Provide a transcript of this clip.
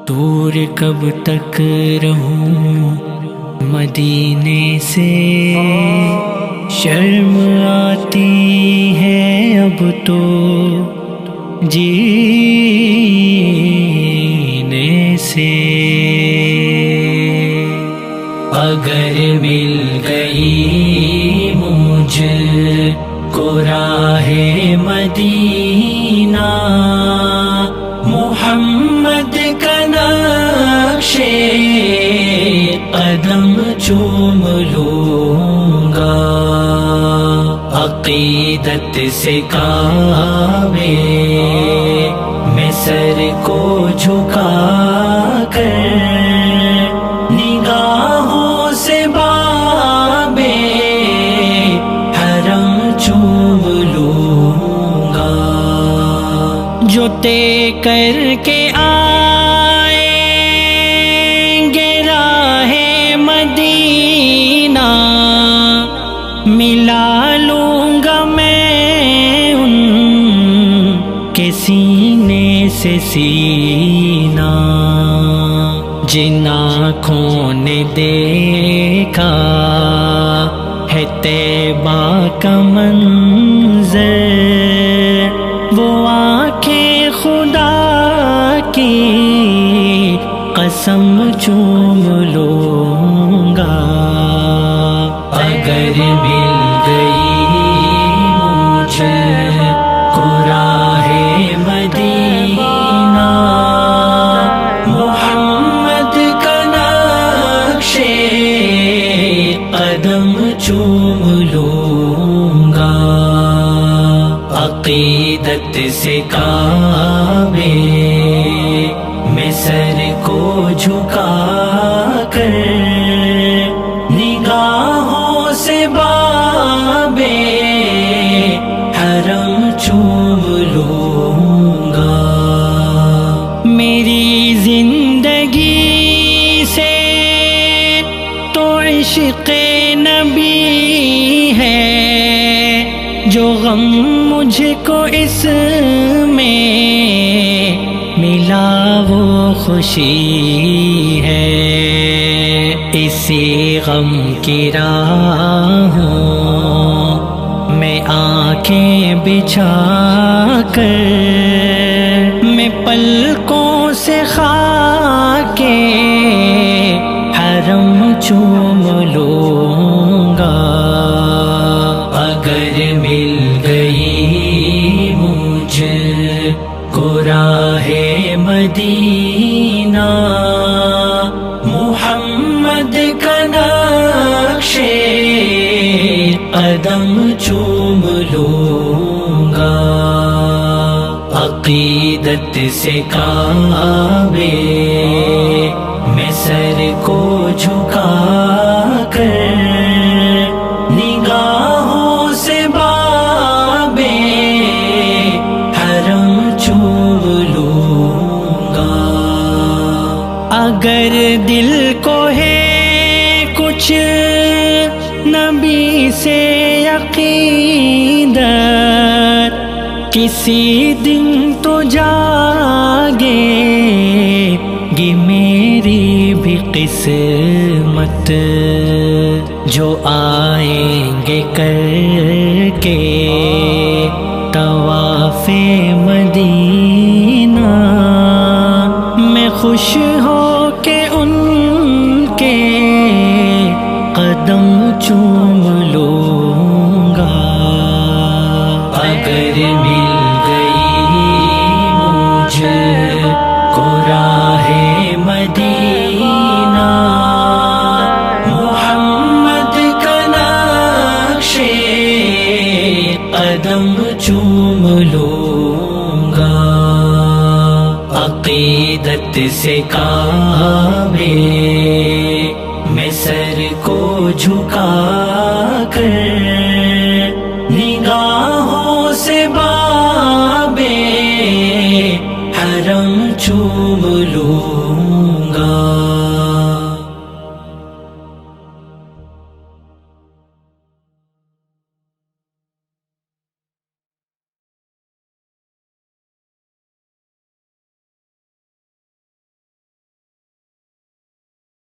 دور کب تک رہوں مدینے سے، شرم آتی ہے اب تو جینے سے۔ اگر مل گئی مجھ کو راہ مدینہ، محمد کا نقش قدم چوم لوں گا، عقیدت سے کعبے میں سر کو جھکا کر، نگاہوں سے بابے حرم چوم لوں گا۔ جو طے کر کے آئیں گے راہ مدینہ، ملا لوں گا میں ان کے سینے سے سینہ۔ جن آنکھوں نے دیکھا ہے طیبہ کا منظر، وہ آنکھیں خدا کی قسم چوم لوں گا۔ اگر مل گئی مجھ کو راہ مدینہ، محمد کا نقش قدم چوم لوں گا، عقیدت سے کعبے میں سر کو جھکا کر، نگاہوں سے بابے حرم چوم لوں گا۔ میری زندگی سے تو عشق نبی ہے، جو غم مجھ کو اس میں ملا وہ خوشی ہے۔ اسی غم کی راہوں میں آنکھیں بچھا کر، میں پلکوں سے خاک حرم چوم لوں گا۔ اگر مل گئی مجھ کو راہ مدینہ، محمد کا نقش قدم چوم لوں گا، عقیدت سے کعبے میں سر کو جھکا کر، نگاہوں سے بابے حرم چوم لوں گا۔ اگر دل کو ہے کچھ نبی سے عقیدت، کسی دن تو جاگے گی میری بھی قسمت، جو آئیں گے کر کے طواف مدینہ، میں خوش ہو کے ان کے قدم چوم لوں گا۔ اگر مل گئی مجھ کو راہ مدینہ، محمد کا نقش قدم چوم لوں گا، عقیدت سے کعبے میں سر کو جھکا کر، نگاہوں سے بابے حرم چوم لوں